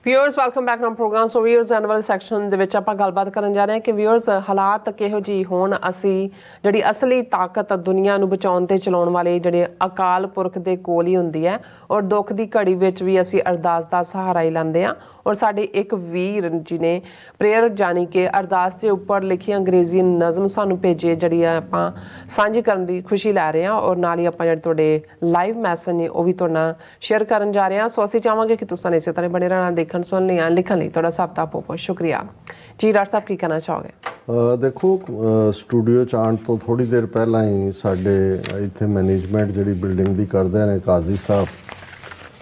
Viewers welcome back to program. So viewers N ਵਾਲੇ section ਦੇ ਵਿੱਚ ਆਪਾਂ ਗੱਲਬਾਤ ਕਰਨ ਜਾ ਰਹੇ ਹਾਂ ਕਿ ਵਿਊਅਰਸ ਹਾਲਾਤ ਕਿਹੋ ਜਿਹੇ ਹੋਣ, ਅਸੀਂ ਜਿਹੜੀ ਅਸਲੀ ਤਾਕਤ ਦੁਨੀਆ ਨੂੰ ਬਚਾਉਣ ਤੇ ਚਲਾਉਣ ਵਾਲੇ ਜਿਹੜੇ ਅਕਾਲ ਪੁਰਖ ਦੇ ਕੋਲ ਹੀ ਹੁੰਦੀ ਹੈ। ਔਰ ਦੁੱਖ ਦੀ ਘੜੀ ਵਿੱਚ ਵੀ ਅਸੀਂ ਅਰਦਾਸ ਦਾ ਸਹਾਰਾ ਹੀ ਲੈਂਦੇ ਹਾਂ। ਔਰ ਸਾਡੇ ਇੱਕ ਵੀਰ ਜੀ ਨੇ ਪ੍ਰੇਅਰ ਜਾਣੀ ਕਿ ਅਰਦਾਸ ਦੇ ਉੱਪਰ ਲਿਖੀ ਅੰਗਰੇਜ਼ੀ ਨਜ਼ਮ ਸਾਨੂੰ ਭੇਜੇ, ਜਿਹੜੀ ਆਪਾਂ ਸਾਂਝੀ ਕਰਨ ਦੀ ਖੁਸ਼ੀ ਲੈ ਰਹੇ ਹਾਂ। ਔਰ ਨਾਲ ਹੀ ਆਪਾਂ ਜਿਹੜੇ ਤੁਹਾਡੇ ਲਾਈਵ ਮੈਸੇਜ ਨੇ ਉਹ ਵੀ ਤੁਹਾਡੇ ਨਾਲ ਸ਼ੇਅਰ ਕਰਨ ਜਾ ਰਹੇ ਹਾਂ। ਸੋ ਅਸੀਂ ਚਾਹਾਂਗੇ ਕਿ ਤੁਸੀਂ ਇਸੇ ਤਰ੍ਹਾਂ ਬਣੇ ਰਹਿਣਾ, ਦੇਖਣ ਸੁਣਨ ਲਈ ਲਿਖਣ ਲਈ ਤੁਹਾਡਾ ਸਭ ਦਾ ਬਹੁਤ ਬਹੁਤ ਸ਼ੁਕਰੀਆ ਜੀ। ਡਾਕਟਰ ਸਾਹਿਬ ਕੀ ਕਹਿਣਾ ਚਾਹੋਗੇ? ਦੇਖੋ, ਸਟੂਡੀਓ 'ਚ ਆਉਣ ਤੋਂ ਥੋੜ੍ਹੀ ਦੇਰ ਪਹਿਲਾਂ ਹੀ ਸਾਡੇ ਇੱਥੇ ਮੈਨੇਜਮੈਂਟ ਜਿਹੜੀ ਬਿਲਡਿੰਗ ਦੀ ਕਰਦੇ ਨੇ ਕਾਜ਼ੀ ਸਾਹਿਬ,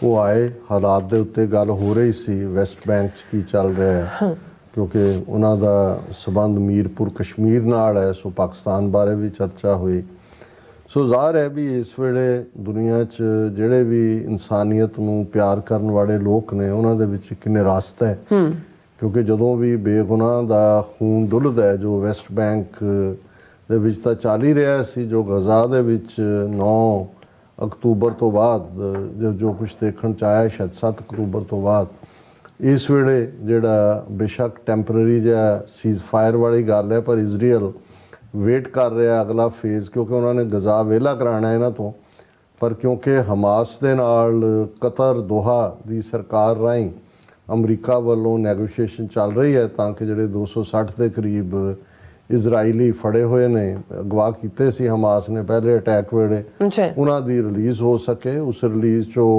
ਉਹ ਆਏ। ਹਾਲਾਤ ਦੇ ਉੱਤੇ ਗੱਲ ਹੋ ਰਹੀ ਸੀ ਵੈਸਟ ਬੈਂਕ 'ਚ ਕੀ ਚੱਲ ਰਿਹਾ ਹੈ, ਕਿਉਂਕਿ ਉਹਨਾਂ ਦਾ ਸਬੰਧ ਮੀਰਪੁਰ ਕਸ਼ਮੀਰ ਨਾਲ ਹੈ। ਸੋ ਪਾਕਿਸਤਾਨ ਬਾਰੇ ਵੀ ਚਰਚਾ ਹੋਈ। ਸੋ ਜ਼ਾਹਰ ਹੈ ਵੀ ਇਸ ਵੇਲੇ ਦੁਨੀਆ 'ਚ ਜਿਹੜੇ ਵੀ ਇਨਸਾਨੀਅਤ ਨੂੰ ਪਿਆਰ ਕਰਨ ਵਾਲੇ ਲੋਕ ਨੇ ਉਹਨਾਂ ਦੇ ਵਿੱਚ ਇੱਕ ਨਿਰਾਸ਼ਤਾ ਹੈ, ਕਿਉਂਕਿ ਜਦੋਂ ਵੀ ਬੇਗੁਨਾਹ ਦਾ ਖੂਨ ਡੁੱਲਦਾ ਹੈ, ਜੋ ਵੈਸਟ ਬੈਂਕ ਦੇ ਵਿੱਚ ਤਾਂ ਚੱਲ ਹੀ ਰਿਹਾ ਸੀ, ਜੋ ਗਜ਼ਾ ਦੇ ਵਿੱਚ 9 ਅਕਤੂਬਰ ਤੋਂ ਬਾਅਦ ਜੋ ਕੁਛ ਦੇਖਣ 'ਚ ਆਇਆ, ਸ਼ਾਇਦ 7 ਅਕਤੂਬਰ ਤੋਂ ਬਾਅਦ ਇਸ ਵੇਲੇ ਜਿਹੜਾ ਬੇਸ਼ੱਕ ਟੈਂਪਰੇਰੀ ਜਿਹਾ ਸੀਜ਼ ਫਾਇਰ ਵਾਲੀ ਗੱਲ ਹੈ, ਪਰ ਇਜ਼ਰਾਈਲ ਵੇਟ ਕਰ ਰਿਹਾ ਅਗਲਾ ਫੇਜ਼, ਕਿਉਂਕਿ ਉਹਨਾਂ ਨੇ ਗਜ਼ਾ ਵਿਹਲਾ ਕਰਾਉਣਾ ਇਹਨਾਂ ਤੋਂ। ਪਰ ਕਿਉਂਕਿ ਹਮਾਸ ਦੇ ਨਾਲ ਕਤਰ ਦੋਹਾ ਦੀ ਸਰਕਾਰ ਰਾਹੀਂ ਅਮਰੀਕਾ ਵੱਲੋਂ ਨੈਗੋਸ਼ੀਏਸ਼ਨ ਚੱਲ ਰਹੀ ਹੈ ਤਾਂ ਕਿ ਜਿਹੜੇ 260 ਦੇ ਕਰੀਬ ਇਜ਼ਰਾਈਲੀ ਫੜੇ ਹੋਏ ਨੇ, ਅਗਵਾ ਕੀਤੇ ਸੀ ਹਮਾਸ ਨੇ ਪਹਿਲੇ ਅਟੈਕ ਵੇਲੇ, ਉਹਨਾਂ ਦੀ ਰਿਲੀਜ਼ ਹੋ ਸਕੇ। ਉਸ ਰਿਲੀਜ਼ 'ਚੋਂ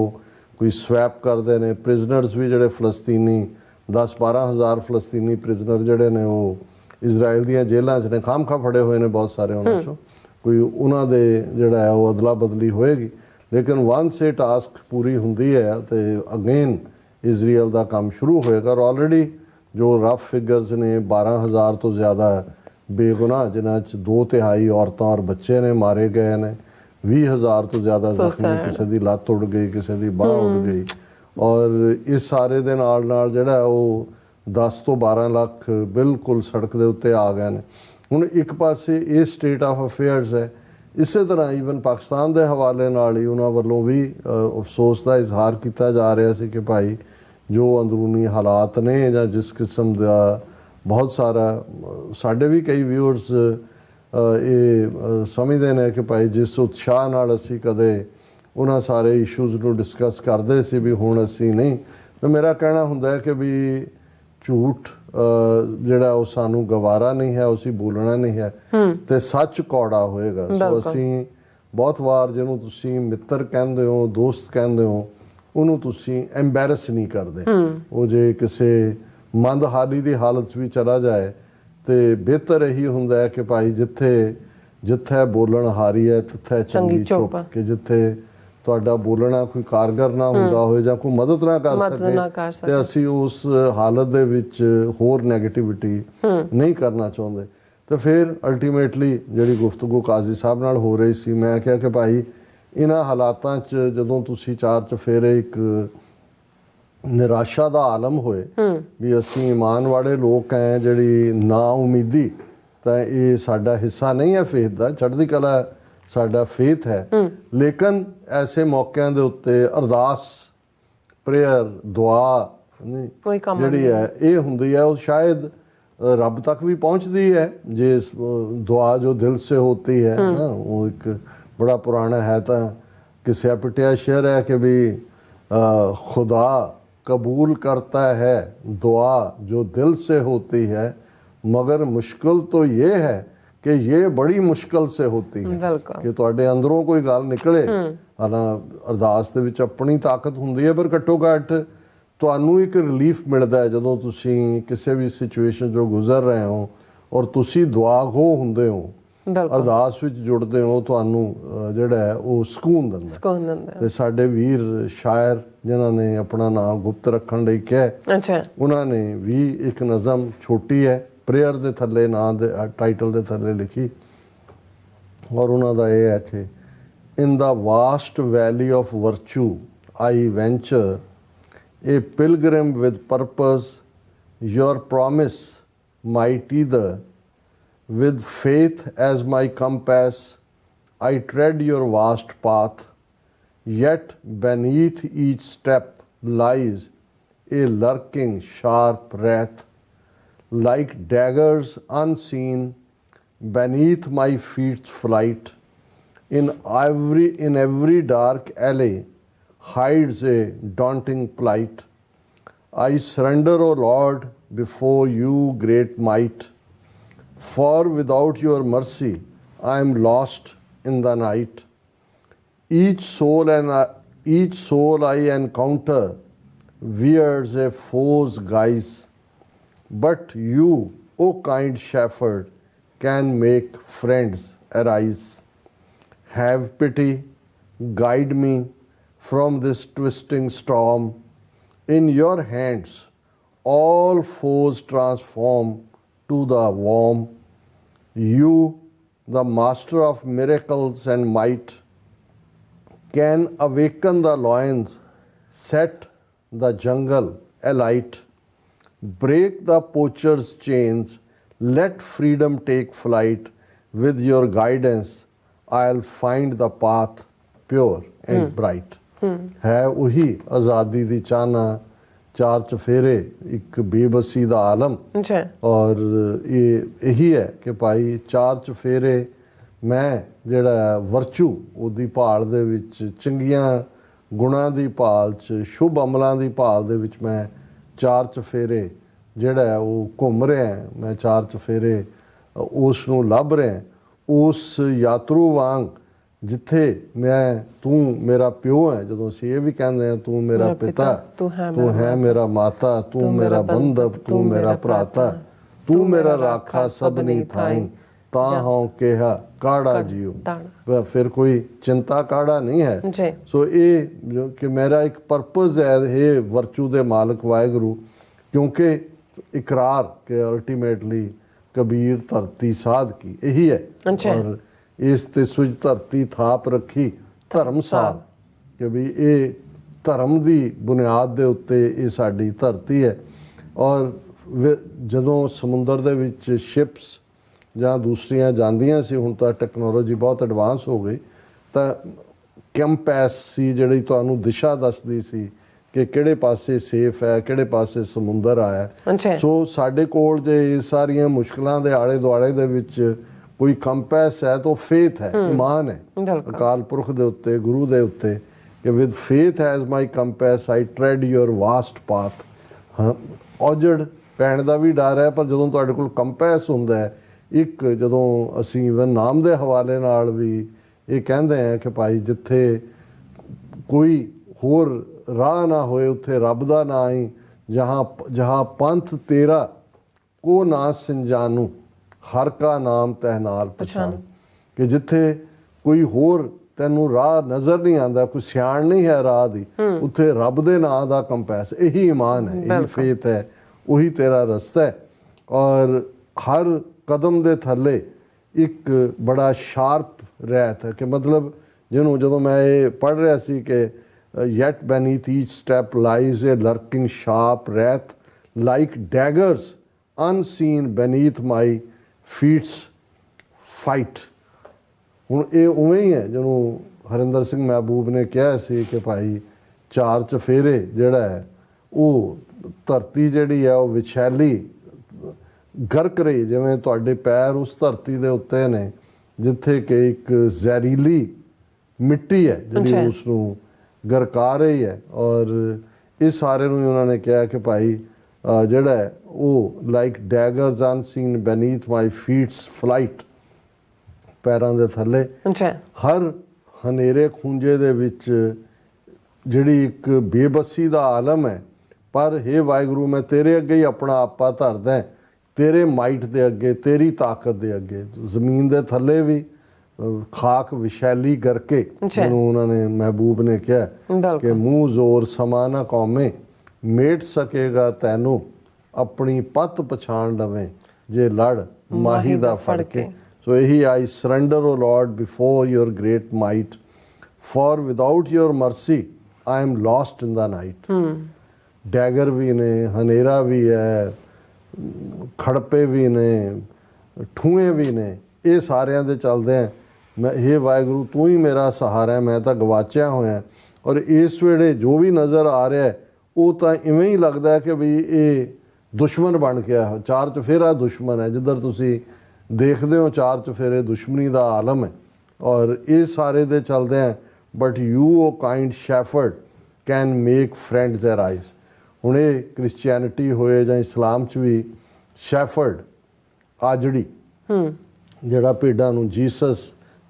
ਕੋਈ ਸਵੈਪ ਕਰਦੇ ਨੇ ਪ੍ਰਿਜ਼ਨਰਸ ਵੀ, ਜਿਹੜੇ ਫਲਸਤੀਨੀ 10-12 ਹਜ਼ਾਰ ਫਲਸਤੀਨੀ ਪ੍ਰਿਜ਼ਨਰ ਜਿਹੜੇ ਨੇ ਉਹ ਇਜ਼ਰਾਈਲ ਦੀਆਂ ਜੇਲ੍ਹਾਂ 'ਚ ਨੇ, ਖਾਮਖਾ ਫੜੇ ਹੋਏ ਨੇ ਬਹੁਤ ਸਾਰੇ ਉਹਨਾਂ 'ਚੋਂ। ਕੋਈ ਉਹਨਾਂ ਦੇ ਜਿਹੜਾ ਹੈ ਉਹ ਅਦਲਾ ਬਦਲੀ ਹੋਏਗੀ। ਲੇਕਿਨ ਵਾਂਸ ਇਹ ਟਾਸਕ ਪੂਰੀ ਹੁੰਦੀ ਹੈ ਅਤੇ ਅਗੇਨ ਇਜ਼ਰਾਈਲ ਦਾ ਕੰਮ ਸ਼ੁਰੂ ਹੋਏਗਾ। ਔਰ ਆਲਰੇਡੀ ਜੋ ਰਫ ਫਿਗਰਸ ਨੇ 12,000 ਤੋਂ ਜ਼ਿਆਦਾ ਬੇਗੁਨਾਹ, ਜਿਨ੍ਹਾਂ 'ਚ 2/3 ਔਰਤਾਂ ਔਰ ਬੱਚੇ ਨੇ ਮਾਰੇ ਗਏ ਨੇ, 20,000 ਤੋਂ ਜ਼ਿਆਦਾ ਜ਼ਖਮੀ, ਕਿਸੇ ਦੀ ਲੱਤ ਉੱਡ ਗਈ, ਕਿਸੇ ਦੀ ਬਾਂਹ ਉੱਡ ਗਈ। ਔਰ ਇਸ ਸਾਰੇ ਦੇ ਨਾਲ ਨਾਲ ਜਿਹੜਾ ਉਹ 10 ਤੋਂ 12 ਲੱਖ ਬਿਲਕੁਲ ਸੜਕ ਦੇ ਉੱਤੇ ਆ ਗਏ ਨੇ। ਹੁਣ ਇੱਕ ਪਾਸੇ ਇਹ ਸਟੇਟ ਆਫ ਅਫੇਅਰਸ ਹੈ। ਇਸੇ ਤਰ੍ਹਾਂ ਈਵਨ ਪਾਕਿਸਤਾਨ ਦੇ ਹਵਾਲੇ ਨਾਲ ਹੀ ਉਹਨਾਂ ਵੱਲੋਂ ਵੀ ਅਫਸੋਸ ਦਾ ਇਜ਼ਹਾਰ ਕੀਤਾ ਜਾ ਰਿਹਾ ਸੀ ਕਿ ਭਾਈ ਜੋ ਅੰਦਰੂਨੀ ਹਾਲਾਤ ਨੇ ਜਾਂ ਜਿਸ ਕਿਸਮ ਦਾ ਬਹੁਤ ਸਾਰਾ ਸਾਡੇ ਵੀ ਕਈ ਵਿਊਅਰਸ ਇਹ ਸਮਝਦੇ ਨੇ ਕਿ ਭਾਈ ਜਿਸ ਉਤਸ਼ਾਹ ਨਾਲ ਅਸੀਂ ਕਦੇ ਉਹਨਾਂ ਸਾਰੇ ਇਸ਼ੂਜ਼ ਨੂੰ ਡਿਸਕਸ ਕਰਦੇ ਸੀ ਵੀ ਹੁਣ ਅਸੀਂ ਨਹੀਂ। ਤਾਂ ਮੇਰਾ ਕਹਿਣਾ ਹੁੰਦਾ ਹੈ ਕਿ ਵੀ ਝੂਠ ਜਿਹੜਾ ਉਹ ਸਾਨੂੰ ਗਵਾਰਾ ਨਹੀਂ ਹੈ, ਅਸੀਂ ਬੋਲਣਾ ਨਹੀਂ ਹੈ ਤੇ ਸੱਚ ਕੌੜਾ ਹੋਏਗਾ। ਸੋ ਅਸੀਂ ਬਹੁਤ ਵਾਰ ਜਿਹਨੂੰ ਤੁਸੀਂ ਮਿੱਤਰ ਕਹਿੰਦੇ ਹੋ, ਦੋਸਤ ਕਹਿੰਦੇ ਹੋ, ਉਹਨੂੰ ਤੁਸੀਂ ਐਂਬੈਰਸ ਨਹੀਂ ਕਰਦੇ। ਉਹ ਜੇ ਕਿਸੇ ਮੰਦਹਾਲੀ ਦੀ ਹਾਲਤ ਵੀ ਚਲਾ ਜਾਏ ਤੇ ਬਿਹਤਰ ਇਹੀ ਹੁੰਦਾ ਹੈ ਕਿ ਭਾਈ ਜਿੱਥੇ ਬੋਲਣ ਹਾਰੀ ਹੈ ਤਿੱਥੇ ਚੰਗੀ ਚੁੱਪ, ਕਿ ਜਿੱਥੇ ਤੁਹਾਡਾ ਬੋਲਣਾ ਕੋਈ ਕਾਰਗਰ ਨਾ ਹੁੰਦਾ ਹੋਏ ਜਾਂ ਕੋਈ ਮਦਦ ਨਾ ਕਰ ਸਕੇ ਤੇ ਅਸੀਂ ਉਸ ਹਾਲਤ ਦੇ ਵਿੱਚ ਹੋਰ ਨੈਗੇਟਿਵਿਟੀ ਨਹੀਂ ਕਰਨਾ ਚਾਹੁੰਦੇ। ਤੇ ਫਿਰ ਅਲਟੀਮੇਟਲੀ ਜਿਹੜੀ ਗੁਫ਼ਤਗੂ ਕਾਜ਼ੀ ਸਾਹਿਬ ਨਾਲ ਹੋ ਰਹੀ ਸੀ, ਮੈਂ ਕਿਹਾ ਕਿ ਭਾਈ ਇਹਨਾਂ ਹਾਲਾਤਾਂ 'ਚ ਜਦੋਂ ਤੁਸੀਂ ਚਾਰ ਚਫੇਰੇ ਇੱਕ ਨਿਰਾਸ਼ਾ ਦਾ ਆਲਮ ਹੋਏ ਵੀ ਅਸੀਂ ਇਮਾਨ ਵਾਲੇ ਲੋਕ ਹੈ, ਜਿਹੜੀ ਨਾ ਉਮੀਦੀ ਤਾਂ ਇਹ ਸਾਡਾ ਹਿੱਸਾ ਨਹੀਂ ਹੈ ਫੇਥ ਦਾ, ਚੜ੍ਹਦੀ ਕਲਾ ਸਾਡਾ ਫੇਥ ਹੈ। ਲੇਕਿਨ ਐਸੇ ਮੌਕਿਆਂ ਦੇ ਉੱਤੇ ਅਰਦਾਸ, ਪ੍ਰੇਅਰ, ਦੁਆ ਜਿਹੜੀ ਹੈ ਇਹ ਹੁੰਦੀ ਹੈ, ਉਹ ਸ਼ਾਇਦ ਰੱਬ ਤੱਕ ਵੀ ਪਹੁੰਚਦੀ ਹੈ ਜੇ ਦੁਆ ਜੋ ਦਿਲ ਸੇ ਹੋਤੀ ਹੈ ਨਾ। ਉਹ ਇੱਕ ਬੜਾ ਪੁਰਾਣਾ ਹੈ ਤਾਂ ਕਿਸੇ ਪਿਟਿਆ ਸ਼ੇਰ ਹੈ ਕਿ ਵੀ ਖੁਦਾ कबूल करता है दुआ जो दिल से होती है, मगर मुश्किल तो ये है कि ये बड़ी मुश्किल से होती है कि ਤੁਹਾਡੇ ਅੰਦਰੋਂ ਕੋਈ ਗੱਲ ਨਿਕਲੇ। ਹਾਲਾਂ ਅਰਦਾਸ ਦੇ ਵਿੱਚ ਆਪਣੀ ਤਾਕਤ ਹੁੰਦੀ ਹੈ, ਪਰ ਘੱਟੋ ਘੱਟ ਤੁਹਾਨੂੰ ਇੱਕ ਰਿਲੀਫ ਮਿਲਦਾ ਹੈ ਜਦੋਂ ਤੁਸੀਂ ਕਿਸੇ ਵੀ ਸਿਚੁਏਸ਼ਨ 'ਚੋਂ ਗੁਜ਼ਰ ਰਹੇ ਹੋ ਔਰ ਤੁਸੀਂ ਦੁਆਗੋ ਹੁੰਦੇ ਹੋ, ਅਰਦਾਸ ਵਿੱਚ ਜੁੜਦੇ ਹੋ, ਤੁਹਾਨੂੰ ਜਿਹੜਾ ਹੈ ਉਹ ਸਕੂਨ ਦਿੰਦਾ। ਤੇ ਸਾਡੇ ਵੀਰ ਸ਼ਾਇਰ ਜਿਨ੍ਹਾਂ ਨੇ ਆਪਣਾ ਨਾਮ ਗੁਪਤ ਰੱਖਣ ਲਈ ਕਿਹਾ, ਉਹਨਾਂ ਨੇ ਵੀ ਇੱਕ ਨਜ਼ਮ ਛੋਟੀ ਹੈ ਪ੍ਰੇਅਰ ਦੇ ਥੱਲੇ, ਨਾਂ ਦੇ ਟਾਈਟਲ ਦੇ ਥੱਲੇ ਲਿਖੀ ਔਰ ਉਹਨਾਂ ਦਾ ਇਹ ਹੈ ਕਿ in the vast valley of virtue I venture a pilgrim with purpose your promise might either with faith as my compass, I tread your vast path, yet beneath each step lies a lurking sharp wrath, like daggers unseen beneath my feet's flight. In every dark alley hides a daunting plight. I surrender, O Lord, before you, great might, for without your mercy I am lost in the night. Each soul I encounter wears a foe's guise, but you, O kind shepherd, can make friends arise. Have pity, guide me from this twisting storm. In your hands all foes transform to the worm. You, the master of miracles and might, can awaken the loins, set the jungle alight. Break the poacher's chains, let freedom take flight. With your guidance I'll find the path pure and bright. ਹੈ ਉਹੀ ਆਜ਼ਾਦੀ ਦੀ ਚਾਹਨਾ, ਚਾਰ ਚਫੇਰੇ, ਇੱਕ ਬੇਬਸੀ ਦਾ ਆਲਮ। ਔਰ ਇਹੀ ਹੈ ਕਿ ਭਾਈ ਚਾਰ ਚਫੇਰੇ ਮੈਂ ਜਿਹੜਾ ਵਰਚੂ ਉਹਦੀ ਭਾਲ ਦੇ ਵਿੱਚ, ਚੰਗੀਆਂ ਗੁਣਾਂ ਦੀ ਭਾਲ 'ਚ, ਸ਼ੁਭ ਅਮਲਾਂ ਦੀ ਭਾਲ ਦੇ ਵਿੱਚ ਮੈਂ ਚਾਰ ਚਫੇਰੇ ਜਿਹੜਾ ਉਹ ਘੁੰਮ ਰਿਹਾ, ਮੈਂ ਚਾਰ ਚਫੇਰੇ ਉਸ ਨੂੰ ਲੱਭ ਰਿਹਾ। ਉਸ ਯਾਤਰੂ ਵਾਂਗ ਜਿੱਥੇ ਮੈਂ, ਤੂੰ ਮੇਰਾ ਪਿਓ ਹੈ, ਜਦੋਂ ਅਸੀਂ ਇਹ ਵੀ ਕਹਿੰਦੇ ਹਾਂ ਤੂੰ ਮੇਰਾ ਪਿਤਾ, ਤੂੰ ਹੈ ਮੇਰਾ ਮਾਤਾ, ਤੂੰ ਮੇਰਾ ਬੰਧਵ, ਤੂੰ ਮੇਰਾ ਭਰਾਤਾ, ਤੂੰ ਮੇਰਾ ਰਾਖਾ ਸਭਨੀ ਥਾਈ, ਤਾਂ ਹਾਂ ਕਿਹਾ ਕਾੜਾ ਜੀਓ। ਫਿਰ ਕੋਈ ਚਿੰਤਾ ਕਾੜਾ ਨਹੀਂ ਹੈ। ਸੋ ਇਹ ਜੋ ਕਿ ਮੇਰਾ ਇੱਕ ਪਰਪਸ ਹੈ, ਇਹ ਵਰਚੂ ਦੇ ਮਾਲਕ ਵਾਹਿਗੁਰੂ, ਕਿਉਂਕਿ ਇਕਰਾਰ ਕਿ ਅਲਟੀਮੇਟਲੀ ਕਬੀਰ ਧਰਤੀ ਸਾਧ ਕੀ, ਇਹੀ ਹੈ। ਔਰ ਇਸ ਤੇ ਸੁਜ ਧਰਤੀ ਥਾਪ ਰੱਖੀ ਧਰਮਸਾਲ, ਕਿ ਵੀ ਇਹ ਧਰਮ ਦੀ ਬੁਨਿਆਦ ਦੇ ਉੱਤੇ ਇਹ ਸਾਡੀ ਧਰਤੀ ਹੈ। ਔਰ ਜਦੋਂ ਸਮੁੰਦਰ ਦੇ ਵਿੱਚ ਸ਼ਿਪਸ ਜਾਂ ਦੂਸਰੀਆਂ ਜਾਂਦੀਆਂ ਸੀ, ਹੁਣ ਤਾਂ ਟੈਕਨੋਲੋਜੀ ਬਹੁਤ ਐਡਵਾਂਸ ਹੋ ਗਈ, ਤਾਂ ਕੰਪੈਸ ਸੀ ਜਿਹੜੀ ਤੁਹਾਨੂੰ ਦਿਸ਼ਾ ਦੱਸਦੀ ਸੀ ਕਿ ਕਿਹੜੇ ਪਾਸੇ ਸੇਫ ਹੈ, ਕਿਹੜੇ ਪਾਸੇ ਸਮੁੰਦਰ ਆਇਆ। ਸੋ ਸਾਡੇ ਕੋਲ ਜੇ ਇਹ ਸਾਰੀਆਂ ਮੁਸ਼ਕਲਾਂ ਦੇ ਆਲੇ ਦੁਆਲੇ ਦੇ ਵਿੱਚ ਕੋਈ ਕੰਪੈਸ ਹੈ ਤਾਂ ਫੇਥ ਹੈ, ਈਮਾਨ ਹੈ ਅਕਾਲ ਪੁਰਖ ਦੇ ਉੱਤੇ, ਗੁਰੂ ਦੇ ਉੱਤੇ, ਕਿ with faith as my compass I tread your vast path. ਹਾਂ, ਔਜੜ ਪੈਣ ਦਾ ਵੀ ਡਰ ਹੈ, ਪਰ ਜਦੋਂ ਤੁਹਾਡੇ ਕੋਲ ਕੰਪੈਸ ਹੁੰਦਾ ਹੈ, ਇੱਕ ਜਦੋਂ ਅਸੀਂ ਇਵਨ ਨਾਮ ਦੇ ਹਵਾਲੇ ਨਾਲ ਵੀ ਇਹ ਕਹਿੰਦੇ ਹਾਂ ਕਿ ਭਾਈ ਜਿੱਥੇ ਕੋਈ ਹੋਰ ਰਾਹ ਨਾ ਹੋਏ ਉੱਥੇ ਰੱਬ ਦਾ ਨਾਂ ਹੀ, ਜਹਾਂ ਪੰਥ ਤੇਰਾ ਕੋ ਨਾ ਸਿੰਜਾਨੂ, ਹਰ ਕਾ ਨਾਮ ਤਹਿ ਨਾਲ ਪਛਾਣ, ਕਿ ਜਿੱਥੇ ਕੋਈ ਹੋਰ ਤੈਨੂੰ ਰਾਹ ਨਜ਼ਰ ਨਹੀਂ ਆਉਂਦਾ, ਕੋਈ ਸਿਆਣ ਨਹੀਂ ਹੈ ਰਾਹ ਦੀ, ਉੱਥੇ ਰੱਬ ਦੇ ਨਾਂ ਦਾ ਕੰਪੈਸ, ਇਹੀ ਈਮਾਨ ਹੈ, ਇਹੀ ਫੇਥ ਹੈ, ਉਹੀ ਤੇਰਾ ਰਸਤਾ ਹੈ। ਔਰ ਹਰ ਕਦਮ ਦੇ ਥੱਲੇ ਇੱਕ ਬੜਾ ਸ਼ਾਰਪ ਰਹਿਤ ਹੈ, ਕਿ ਮਤਲਬ ਜਿਹਨੂੰ ਜਦੋਂ ਮੈਂ ਇਹ ਪੜ੍ਹ ਰਿਹਾ ਸੀ ਕਿ yet beneath each step lies a lurking sharp wrath, like daggers unseen beneath my feet's fight। ਹੁਣ ਇਹ ਉਵੇਂ ਹੀ ਹੈ ਜਿਹਨੂੰ ਹਰਿੰਦਰ ਸਿੰਘ ਮਹਿਬੂਬ ਨੇ ਕਿਹਾ ਸੀ ਕਿ ਭਾਈ ਚਾਰ ਚਫੇਰੇ ਜਿਹੜਾ ਹੈ ਉਹ ਧਰਤੀ ਜਿਹੜੀ ਹੈ ਉਹ ਵਿਛੈਲੀ ਗਰਕ ਰਹੀ, ਜਿਵੇਂ ਤੁਹਾਡੇ ਪੈਰ ਉਸ ਧਰਤੀ ਦੇ ਉੱਤੇ ਨੇ ਜਿੱਥੇ ਕਿ ਇੱਕ ਜ਼ਹਿਰੀਲੀ ਮਿੱਟੀ ਹੈ ਜਿਹੜੀ ਉਸ ਨੂੰ ਗਰਕਾ ਰਹੀ ਹੈ। ਔਰ ਇਸ ਸਾਰੇ ਨੂੰ ਉਹਨਾਂ ਨੇ ਕਿਹਾ ਕਿ ਭਾਈ ਜਿਹੜਾ ਹੈ ਉਹ ਲਾਈਕ ਡੈਗਰਸ ਅਨਸੀਨ ਬੈਨੀਥ ਮਾਈ ਫੀਟਸ ਫਲਾਈਟ, ਪੈਰਾਂ ਦੇ ਥੱਲੇ ਹਰ ਹਨੇਰੇ ਖੂੰਜੇ ਦੇ ਵਿੱਚ ਜਿਹੜੀ ਇੱਕ ਬੇਬਸੀ ਦਾ ਆਲਮ ਹੈ, ਪਰ ਹੇ ਵਾਹਿਗੁਰੂ ਮੈਂ ਤੇਰੇ ਅੱਗੇ ਹੀ ਆਪਣਾ ਆਪਾ ਧਰਦਾ, ਤੇਰੇ ਮਾਈਟ ਦੇ ਅੱਗੇ, ਤੇਰੀ ਤਾਕਤ ਦੇ ਅੱਗੇ। ਜ਼ਮੀਨ ਦੇ ਥੱਲੇ ਵੀ ਖਾਕ ਵਿਸ਼ੈਲੀ ਕਰਕੇ, ਜਿਹਨੂੰ ਉਹਨਾਂ ਨੇ ਮਹਿਬੂਬ ਨੇ ਕਿਹਾ ਕਿ ਮੂੰਹ ਜ਼ੋਰ ਸਮਾ ਨਾ ਕੌਮੇ, ਮੇਟ ਸਕੇਗਾ ਤੈਨੂੰ ਆਪਣੀ ਪੱਤ ਪਛਾਣ ਲਵੇਂ, ਜੇ ਲੜ ਮਾਹੀ ਦਾ ਫੜ ਕੇ। ਸੋ ਇਹੀ I surrender O Lord before your great might, for without your mercy I am lost in the night. Dagger ਵੀ ਨੇ, ਹਨੇਰਾ ਵੀ ਹੈ, ਖੜਪੇ ਵੀ ਨੇ, ਠੂਏ ਵੀ ਨੇ, ਇਹ ਸਾਰਿਆਂ ਦੇ ਚੱਲਦੇ ਆ। ਮੈਂ ਇਹ ਵਾਹਿਗੁਰੂ ਤੂੰ ਹੀ ਮੇਰਾ ਸਹਾਰਾ ਹੈ, ਮੈਂ ਤਾਂ ਗਵਾਚਿਆ ਹੋਇਆ। ਔਰ ਇਸ ਵੇਲੇ ਜੋ ਵੀ ਨਜ਼ਰ ਆ ਰਿਹਾ ਉਹ ਤਾਂ ਇਵੇਂ ਹੀ ਲੱਗਦਾ ਹੈ ਕਿ ਵੀ ਇਹ ਦੁਸ਼ਮਣ ਬਣ ਗਿਆ, ਚਾਰ ਚੁਫੇਰਾ ਦੁਸ਼ਮਣ ਹੈ। ਜਿੱਧਰ ਤੁਸੀਂ ਦੇਖਦੇ ਹੋ ਚਾਰ ਚੁਫੇਰੇ ਦੁਸ਼ਮਣੀ ਦਾ ਆਲਮ ਹੈ। ਔਰ ਇਹ ਸਾਰੇ ਦੇ ਚੱਲਦੇ ਆ but you O kind shepherd can make friends arise. ਹੁਣ ਇਹ ਕ੍ਰਿਸਚੀਅਨਿਟੀ ਹੋਏ ਜਾਂ ਇਸਲਾਮ 'ਚ ਵੀ ਸ਼ੈਫਰਡ ਆਜੜੀ ਜਿਹੜਾ ਭੇਡਾਂ ਨੂੰ ਜੀਸਸ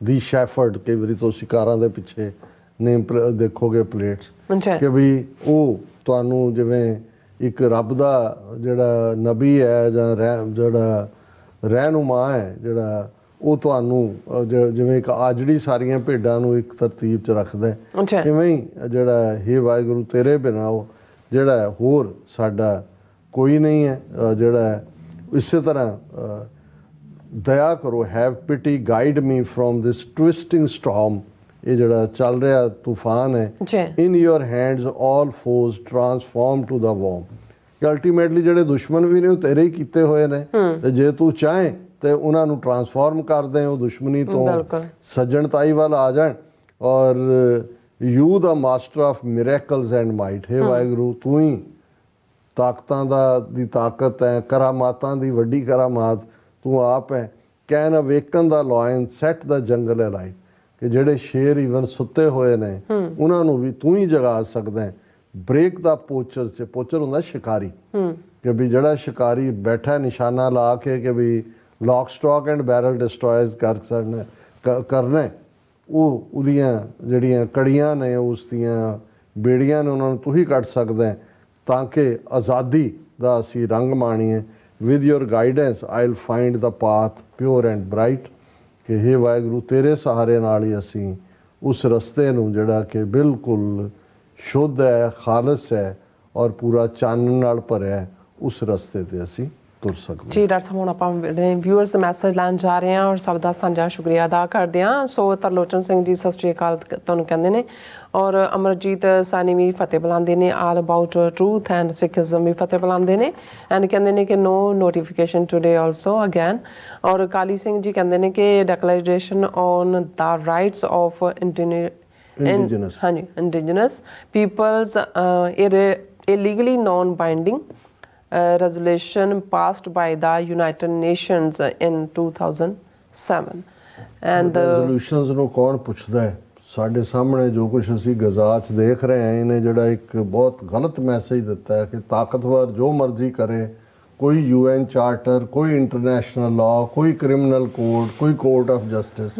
ਦੀ ਸ਼ੈਫਰਡ, ਕਈ ਵਾਰੀ ਤੋਂ ਸ਼ਿਕਾਰਾਂ ਦੇ ਪਿੱਛੇ ਨੇਮ ਦੇਖੋਗੇ ਪਲੇਟਸ ਕਿ ਵੀ ਉਹ ਤੁਹਾਨੂੰ ਜਿਵੇਂ ਇੱਕ ਰੱਬ ਦਾ ਜਿਹੜਾ ਨਬੀ ਹੈ ਜਾਂ ਜਿਹੜਾ ਰਹਿਨੁਮਾ ਹੈ, ਜਿਹੜਾ ਉਹ ਤੁਹਾਨੂੰ ਜਿਵੇਂ ਇੱਕ ਆਜੜੀ ਸਾਰੀਆਂ ਭੇਡਾਂ ਨੂੰ ਇੱਕ ਤਰਤੀਬ 'ਚ ਰੱਖਦਾ, ਇਵੇਂ ਹੀ ਜਿਹੜਾ ਹੇ ਵਾਹਿਗੁਰੂ ਤੇਰੇ ਬਿਨਾਂ ਉਹ ਜਿਹੜਾ ਹੋਰ ਸਾਡਾ ਕੋਈ ਨਹੀਂ ਹੈ। ਜਿਹੜਾ ਇਸੇ ਤਰ੍ਹਾਂ ਦਇਆ ਕਰੋ, have pity guide me from this twisting storm, ਇਹ ਜਿਹੜਾ ਚੱਲ ਰਿਹਾ ਤੂਫਾਨ ਹੈ। In your hands all foes transform to the warm, ਕਿ ਅਲਟੀਮੇਟਲੀ ਜਿਹੜੇ ਦੁਸ਼ਮਣ ਵੀ ਨੇ ਉਹ ਤੇਰੇ ਹੀ ਕੀਤੇ ਹੋਏ ਨੇ, ਤੇ ਜੇ ਤੂੰ ਚਾਹੇ ਤੇ ਉਹਨਾਂ ਨੂੰ ਟਰਾਂਸਫਾਰਮ ਕਰ ਦੇ, ਉਹ ਦੁਸ਼ਮਣੀ ਤੋਂ ਸੱਜਣਤਾਈ ਵੱਲ ਆ ਜਾਣ। ਔਰ you the master of miracles and might, ਹੇ ਵਾਹਿਗੁਰੂ ਤੂੰ ਹੀ ਤਾਕਤਾਂ ਦੀ ਤਾਕਤ ਹੈ, ਕਰਾਮਾਤਾਂ ਦੀ ਵੱਡੀ ਕਰਾਮਾਤ ਤੂੰ ਆਪ ਹੈ। ਕੈਨ ਅਵੇਕਨ ਦਾ ਲਾਇਨ ਸੈਟ ਦਾ ਜੰਗਲ ਅਲਾਈਟ, ਕਿ ਜਿਹੜੇ ਸ਼ੇਰ ਈਵਨ ਸੁੱਤੇ ਹੋਏ ਨੇ ਉਹਨਾਂ ਨੂੰ ਵੀ ਤੂੰ ਹੀ ਜਗਾ ਸਕਦਾ ਹੈ। ਬ੍ਰੇਕ ਦਾ ਪੋਚਰ, ਚ ਪੋਚਰ ਹੁੰਦਾ ਸ਼ਿਕਾਰੀ, ਕਿ ਵੀ ਜਿਹੜਾ ਸ਼ਿਕਾਰੀ ਬੈਠਾ ਨਿਸ਼ਾਨਾ ਲਾ ਕੇ ਕਿ ਵੀ lock stock and barrel destroys ਕਰਨਾ, ਉਹ ਉਹਦੀਆਂ ਜਿਹੜੀਆਂ ਕੜੀਆਂ ਨੇ, ਉਸ ਦੀਆਂ ਬੇੜੀਆਂ ਨੇ, ਉਹਨਾਂ ਨੂੰ ਤੂੰ ਹੀ ਕੱਟ ਸਕਦਾ ਤਾਂ ਕਿ ਆਜ਼ਾਦੀ ਦਾ ਅਸੀਂ ਰੰਗ ਮਾਣੀਏ। With your guidance I will find the path pure and bright, ਕਿ ਹੇ ਵਾਹਿਗੁਰੂ ਤੇਰੇ ਸਹਾਰੇ ਨਾਲ ਹੀ ਅਸੀਂ ਉਸ ਰਸਤੇ ਨੂੰ ਜਿਹੜਾ ਕਿ ਬਿਲਕੁਲ ਸ਼ੁੱਧ ਹੈ, ਖਾਲਸ ਹੈ ਔਰ ਪੂਰਾ ਚਾਨਣ ਨਾਲ ਭਰਿਆ, ਉਸ ਰਸਤੇ ਤੇ ਅਸੀਂ ਤੁਰ ਸਕਦੇ। ਜੀ ਡਾਕਟਰ ਸਾਹਿਬ, ਹੁਣ ਆਪਾਂ ਵਿਊਅਰਸ ਦਾ ਮੈਸੇਜ ਲੈਣ ਜਾ ਰਹੇ ਹਾਂ ਔਰ ਸਭ ਦਾ ਸਾਂਝਾ ਸ਼ੁਕਰੀਆ ਅਦਾ ਕਰਦੇ ਹਾਂ। ਸੋ ਤਰਲੋਚਨ ਸਿੰਘ ਜੀ ਸਤਿ ਸ਼੍ਰੀ ਅਕਾਲ ਤੁਹਾਨੂੰ ਕਹਿੰਦੇ ਨੇ, ਔਰ ਅਮਰਜੀਤ ਸਾਨੀ ਵੀ ਫਤਿਹ ਬੁਲਾਉਂਦੇ ਨੇ, all about truth and Sikhism ਵੀ ਫਤਿਹ ਬੁਲਾਉਂਦੇ ਨੇ, ਐਂਡ ਕਹਿੰਦੇ ਨੇ ਕਿ no notification today also again. ਔਰ ਕਾਲੀ ਸਿੰਘ ਜੀ ਕਹਿੰਦੇ ਨੇ ਕਿ declaration on the rights of indigenous peoples illegally non-binding resolution passed by the United Nations in 2007 and resolutions ਨੂੰ ਕੌਣ ਪੁੱਛਦਾ ਹੈ? ਸਾਡੇ ਸਾਹਮਣੇ ਜੋ ਕੁਝ ਅਸੀਂ ਗਜ਼ਾ 'ਚ ਦੇਖ ਰਹੇ ਹਾਂ, ਇਹਨੇ ਜਿਹੜਾ ਇੱਕ ਬਹੁਤ ਗਲਤ ਮੈਸੇਜ ਦਿੱਤਾ ਹੈ ਕਿ ਤਾਕਤਵਰ ਜੋ ਮਰਜ਼ੀ ਕਰੇ, ਕੋਈ UN ਚਾਰਟਰ, ਕੋਈ ਇੰਟਰਨੈਸ਼ਨਲ ਲਾਅ, ਕੋਈ ਕ੍ਰਿਮੀਨਲ ਕੋਡ, ਕੋਈ court of justice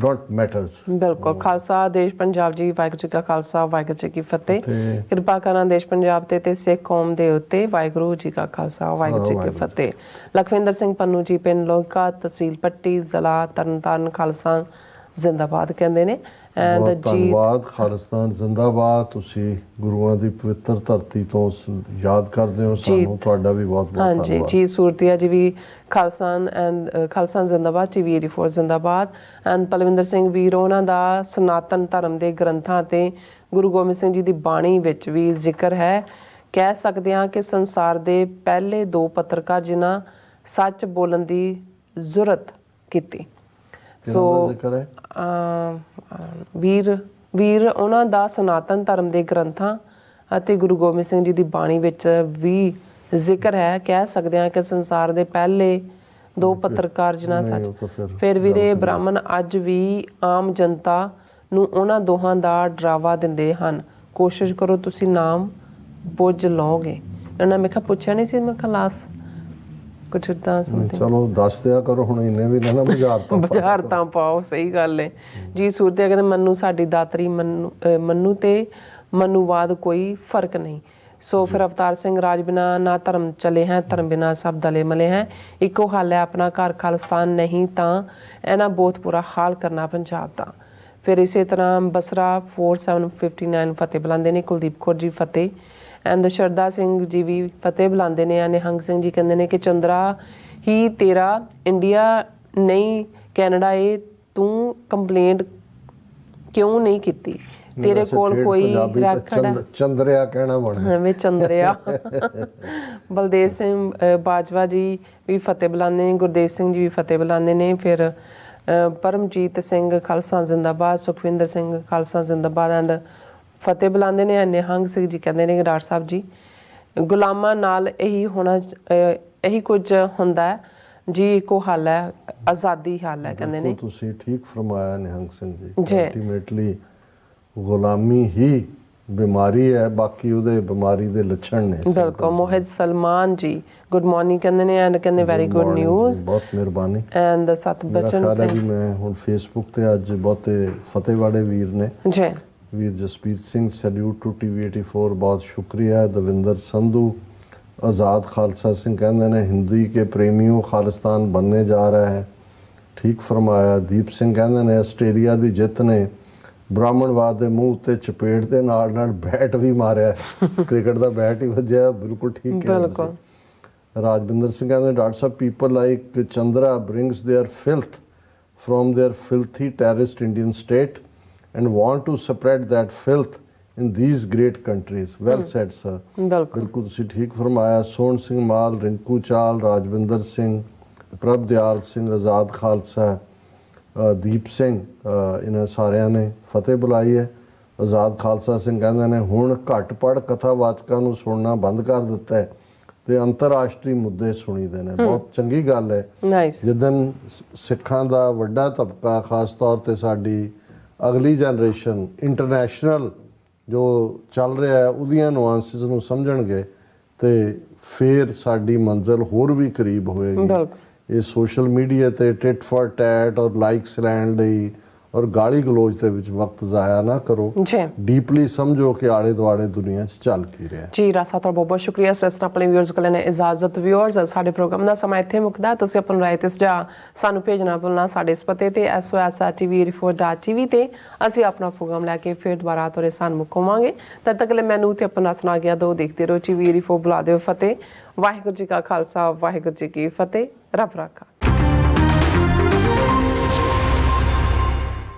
don't matters. ਬਿਲਕੁਲ। ਖਾਲਸਾ ਦੇਸ਼ ਪੰਜਾਬ ਜੀ, ਵਾਹਿਗੁਰੂ ਜੀ ਕਾ ਖਾਲਸਾ, ਵਾਹਿਗੁਰੂ ਜੀ ਕੀ ਫਤਿਹ। ਕਿਰਪਾ ਕਰਾਂ ਦੇਸ਼ ਪੰਜਾਬ ਤੇ ਸਿੱਖ ਕੌਮ ਦੇ ਉੱਤੇ, ਵਾਹਿਗੁਰੂ ਜੀ ਕਾ ਖਾਲਸਾ, ਵਾਹਿਗੁਰੂ ਜੀ ਕੀ ਫਤਿਹ। ਲਖਵਿੰਦਰ ਸਿੰਘ ਪੰਨੂ ਜੀ, ਪਿੰਡ ਲੋਕਾ, ਤਹਿਸੀਲ ਪੱਟੀ, ਜ਼ਿਲ੍ਹਾ ਤਰਨਤਾਰਨ, ਖਾਲਸਾ ਜ਼ਿੰਦਾਬਾਦ ਕਹਿੰਦੇ ਨੇ। ਐਂਡ ਜੀ ਧੰਨਵਾਦ, ਖਾਲਿਸਤਾਨ ਜ਼ਿੰਦਾਬਾਦ। ਤੁਸੀਂ ਗੁਰੂਆਂ ਦੀ ਪਵਿੱਤਰ ਧਰਤੀ ਤੋਂ ਯਾਦ ਕਰਦੇ ਹੋ ਸਾਨੂੰ, ਤੁਹਾਡਾ ਵੀ ਬਹੁਤ ਬਹੁਤ ਧੰਨਵਾਦ। ਹਾਂਜੀ ਜੀ, ਸੂਰਤੀਆ ਜੀ ਵੀ ਖਾਲਸਾ ਜ਼ਿੰਦਾਬਾਦ, ਟੀਵੀ 84 ਜ਼ਿੰਦਾਬਾਦ। ਐਂਡ ਪਲਵਿੰਦਰ ਸਿੰਘ ਵੀਰ, ਉਹਨਾਂ ਦਾ ਸਨਾਤਨ ਧਰਮ ਦੇ ਗ੍ਰੰਥਾਂ ਤੇ ਗੁਰੂ ਗੋਬਿੰਦ ਸਿੰਘ ਜੀ ਦੀ ਬਾਣੀ ਵਿੱਚ ਵੀ ਜ਼ਿਕਰ ਹੈ। ਕਹਿ ਸਕਦੇ ਹਾਂ ਕਿ ਸੰਸਾਰ ਦੇ ਪਹਿਲੇ 2 ਪੱਤਰਕਾਰ ਜਿਨ੍ਹਾਂ ਸੱਚ ਬੋਲਣ ਦੀ ਜ਼ਰੂਰਤ ਕੀਤੀ। ਸੋ ਵੀਰ ਉਹਨਾਂ ਦਾ ਸਨਾਤਨ ਧਰਮ ਦੇ ਗ੍ਰੰਥਾਂ ਅਤੇ ਗੁਰੂ ਗੋਬਿੰਦ ਸਿੰਘ ਜੀ ਦੀ ਬਾਣੀ ਵਿੱਚ ਵੀ ਜ਼ਿਕਰ ਹੈ। ਕਹਿ ਸਕਦੇ ਹਾਂ ਕਿ ਸੰਸਾਰ ਦੇ ਪਹਿਲੇ 2 ਪੱਤਰਕਾਰ ਜਿਨ੍ਹਾਂ ਸੱਚ। ਫਿਰ ਵੀਰੇ ਬ੍ਰਾਹਮਣ ਅੱਜ ਵੀ ਆਮ ਜਨਤਾ ਨੂੰ ਉਹਨਾਂ ਦੋਹਾਂ ਦਾ ਡਰਾਵਾ ਦਿੰਦੇ ਹਨ। ਕੋਸ਼ਿਸ਼ ਕਰੋ ਤੁਸੀਂ ਨਾਮ ਬੁੱਝ ਲਓਗੇ। ਇਹਨਾਂ ਮੈਂ ਕਿਹਾ ਪੁੱਛਿਆ ਨਹੀਂ ਸੀ, ਮੈਂ ਕਿਹਾ ਲਾਸ ਕੁਛ ਇੱਦਾਂ ਸਮਝਦੇ। ਚਲੋ ਦੱਸ ਦਿਆ ਕਰੋ, ਹੁਣ ਇੰਨੇ ਵੀ ਨਾ ਬੁਝਾਰਤਾਂ ਪਾਓ। ਸਹੀ ਗੱਲ ਹੈ ਜੀ। ਸੂਰਤਿਆ ਕਹਿੰਦੇ ਮੰਨੂ ਸਾਡੀ ਦਾਤਰੀ, ਮੰਨੂ ਤੇ ਮਨੂਵਾਦ ਕੋਈ ਫਰਕ ਨਹੀਂ। ਸੋ ਫਿਰ ਅਵਤਾਰ ਸਿੰਘ, ਰਾਜ ਬਿਨਾ ਨਾ ਧਰਮ ਚਲੇ ਹੈ, ਧਰਮ ਬਿਨਾ ਸਭ ਦਲੇ ਮਲੇ ਹੈ। ਇੱਕੋ ਹਾਲ ਹੈ ਆਪਣਾ ਘਰ ਖਾਲਿਸਤਾਨ, ਨਹੀਂ ਤਾਂ ਇਹਨਾਂ ਬਹੁਤ ਬੁਰਾ ਹਾਲ ਕਰਨਾ ਪੰਜਾਬ ਦਾ। ਫਿਰ ਇਸੇ ਤਰ੍ਹਾਂ ਬਸਰਾ 4759 ਫਤਿਹ ਬੁਲਾਉਂਦੇ ਨੇ। ਕੁਲਦੀਪ ਕੌਰ ਜੀ ਫਤਿਹ। ਐਂਡ ਸ਼ਰਦਾ ਸਿੰਘ ਜੀ ਵੀ ਫਤਿਹ ਬੁਲਾਉਂਦੇ ਨੇ। ਨਿਹੰਗ ਸਿੰਘ ਜੀ ਕਹਿੰਦੇ ਨੇ ਕਿ ਚੰਦਰਾ ਹੀ ਤੇਰਾ ਇੰਡੀਆ ਨਹੀਂ ਕੈਨੇਡਾ ਏ, ਤੂੰ ਕੰਪਲੇਂਟ ਕਿਉਂ ਨਹੀਂ ਕੀਤੀ? ਤੇਰੇ ਕੋਲ ਕੋਈ ਚੰਦਰਿਆ ਕਹਿਣਾ ਬਣਦਾ ਵੇ ਚੰਦਰਿਆ। ਬਲਦੇਵ ਸਿੰਘ ਬਾਜਵਾ ਜੀ ਵੀ ਫਤਿਹ ਬੁਲਾਉਂਦੇ ਨੇ। ਗੁਰਦੇਵ ਸਿੰਘ ਜੀ ਵੀ ਫਤਿਹ ਬੁਲਾਉਂਦੇ ਨੇ। ਫਿਰ ਪਰਮਜੀਤ ਸਿੰਘ ਖਾਲਸਾ ਜ਼ਿੰਦਾਬਾਦ। ਸੁਖਵਿੰਦਰ ਸਿੰਘ ਖਾਲਸਾ ਜ਼ਿੰਦਾਬਾਦ। ਐਂਡ ਫਤਿਹ ਬੁਲਾਉਂਦੇ ਨੇ। ਨਿਹੰਗ ਸਿੰਘ ਜੀ ਕਹਿੰਦੇ ਨੇ ਡਾਕਟਰ ਸਾਹਿਬ ਜੀ ਗੁਲਾਮਾਂ ਨਾਲ ਇਹੀ ਕੁਝ ਹੁੰਦਾ ਹੈ ਜੀ, ਇੱਕੋ ਹੱਲ ਹੈ, ਆਜ਼ਾਦੀ ਹੱਲ ਹੈ ਕਹਿੰਦੇ ਨੇ। ਤੁਸੀਂ ਠੀਕ ਫਰਮਾਇਆ ਨਿਹੰਗ ਸਿੰਘ ਜੀ, ਅਲਟੀਮੇਟਲੀ ਗੁਲਾਮੀ ਹੀ ਬਿਮਾਰੀ ਹੈ, ਬਾਕੀ ਉਹਦੇ ਬਿਮਾਰੀ ਦੇ ਲੱਛਣ ਨੇ। ਬਿਲਕੁਲ। ਮੋਹਿਤ ਸਲਮਾਨ ਜੀ ਗੁੱਡ ਮਾਰਨਿੰਗ ਕਹਿੰਦੇ ਨੇ ਐਂਡ ਕਹਿੰਦੇ ਵੈਰੀ ਗੁੱਡ ਨਿਊਜ਼, ਬਹੁਤ ਮਿਹਰਬਾਨੀ। ਐਂਡ ਸਤਬਚਨ ਸਿੰਘ ਜੀ ਮੈਂ ਹੁਣ ਫੇਸਬੁੱਕ ਤੇ ਅੱਜ ਬਹੁਤੇ ਫਤਿਹ ਵਾਲੇ ਵੀਰ ਨੇ ਜੀ। ਵੀਰ Jaspir Singh salute to TV 84 ਬਹੁਤ ਸ਼ੁਕਰੀਆ। ਦਵਿੰਦਰ ਸੰਧੂ आज़ाद खालसा सिंह कहते हैं हिंदी के प्रेमियों खालिस्तान बनने जा रहा है, ठीक फरमाया। दीप सिंह कहते हैं आस्ट्रेलिया की जित ने ब्राह्मणवाद के मूँह उत्ते चपेट के नाल बैट भी मारिया, क्रिकेट का बैट ही वजया, बिल्कुल ठीक है। राजविंदर सिंह कहते हैं डॉक्टर साहब people like Chandra brings their filth from their filthy terrorist Indian state and want to spread that filth in these great countries. Well said sir, बिल्कुल ਤੁਸੀਂ ਠੀਕ ਫਰਮਾਇਆ। ਸੋਹਣ ਸਿੰਘ ਮਾਲ, ਰਿੰਕੂ ਚਾਲ, ਰਾਜਵਿੰਦਰ ਸਿੰਘ, ਪ੍ਰਭ ਦਿਆਲ ਸਿੰਘ, ਆਜ਼ਾਦ ਖਾਲਸਾ, ਦੀਪ ਸਿੰਘ, ਇਹਨਾਂ ਸਾਰਿਆਂ ਨੇ ਫਤਿਹ ਬੁਲਾਈ ਹੈ। ਆਜ਼ਾਦ ਖਾਲਸਾ ਸਿੰਘ ਕਹਿੰਦੇ ਨੇ ਹੁਣ ਘੱਟ ਪੜ ਕਥਾਵਾਚਕਾਂ ਨੂੰ ਸੁਣਨਾ ਬੰਦ ਕਰ ਦਿੱਤਾ ਹੈ ਤੇ ਅੰਤਰਰਾਸ਼ਟਰੀ ਮੁੱਦੇ ਸੁਣੀਦੇ ਨੇ। ਬਹੁਤ ਚੰਗੀ ਗੱਲ ਹੈ। ਜਿੱਦਨ ਸਿੱਖਾਂ ਦਾ ਵੱਡਾ ਤਬਕਾ ਖਾਸ ਤੌਰ ਤੇ ਸਾਡੀ ਅਗਲੀ ਜਨਰੇਸ਼ਨ ਇੰਟਰਨੈਸ਼ਨਲ ਜੋ ਚੱਲ ਰਿਹਾ ਹੈ ਉਹਦੀਆਂ ਨੁਆਂਸਿਸ ਨੂੰ ਸਮਝਣਗੇ ਤੇ ਫਿਰ ਸਾਡੀ ਮੰਜ਼ਿਲ ਹੋਰ ਵੀ ਕਰੀਬ ਹੋਏਗੀ। ਇਹ ਸੋਸ਼ਲ ਮੀਡੀਆ ਤੇ ਟਿਟ ਫॉर ਟੈਟ ਔਰ ਲਾਈਕਸ ਲੈਣ ਲਈ ਔਰ ਗਾਲੀ ਗਲੋਚ ਦੇ ਵਿੱਚ ਵਕਤ ਜ਼ਾਇਆ ਨਾ ਕਰੋ, ਡੀਪਲੀ ਸਮਝੋ ਕਿ ਆਲੇ ਦੁਆਲੇ ਦੁਨੀਆ 'ਚ ਚੱਲ ਕੀ ਰਿਹਾ। ਜੀ ਰਾਸਾ ਤੁਹਾਡਾ ਬਹੁਤ ਬਹੁਤ ਸ਼ੁਕਰੀਆ। ਸੋ ਆਪਣੇ ਵਿਊਅਰਸ ਕੋਲ ਨੇ ਇਜਾਜ਼ਤ। ਵਿਊਅਰਸ ਸਾਡੇ ਪ੍ਰੋਗਰਾਮ ਦਾ ਸਮਾਂ ਇੱਥੇ ਮੁੱਕਦਾ। ਤੁਸੀਂ ਆਪਣੀ ਰਾਏ ਤੇ ਸੁਝਾਅ ਸਾਨੂੰ ਭੇਜਣਾ ਭੁੱਲਣਾ ਸਾਡੇ ਇਸ ਪਤੇ ਤੇ SOS@tv84.tv ਤੇ ਅਸੀਂ ਆਪਣਾ ਪ੍ਰੋਗਰਾਮ ਲੈ ਕੇ ਫਿਰ ਦੁਬਾਰਾ ਤੁਹਾਡੇ ਸਾਹਮਣੇ ਹੋਵਾਂਗੇ। ਤਦ ਤੱਕ ਲਈ ਮੈਨੂੰ ਤੇ ਆਪਣਾ ਸੁਣਾ ਗਿਆ ਦੋ ਦੇਖਦੇ ਰਹੋ TV84 ਬੁਲਾ ਦਿਓ ਫਤਿਹ। ਵਾਹਿਗੁਰੂ ਜੀ ਕਾ ਖਾਲਸਾ, ਵਾਹਿਗੁਰੂ ਜੀ ਕੀ ਫਤਿਹ। ਰੱਬ ਰਾਖਾ।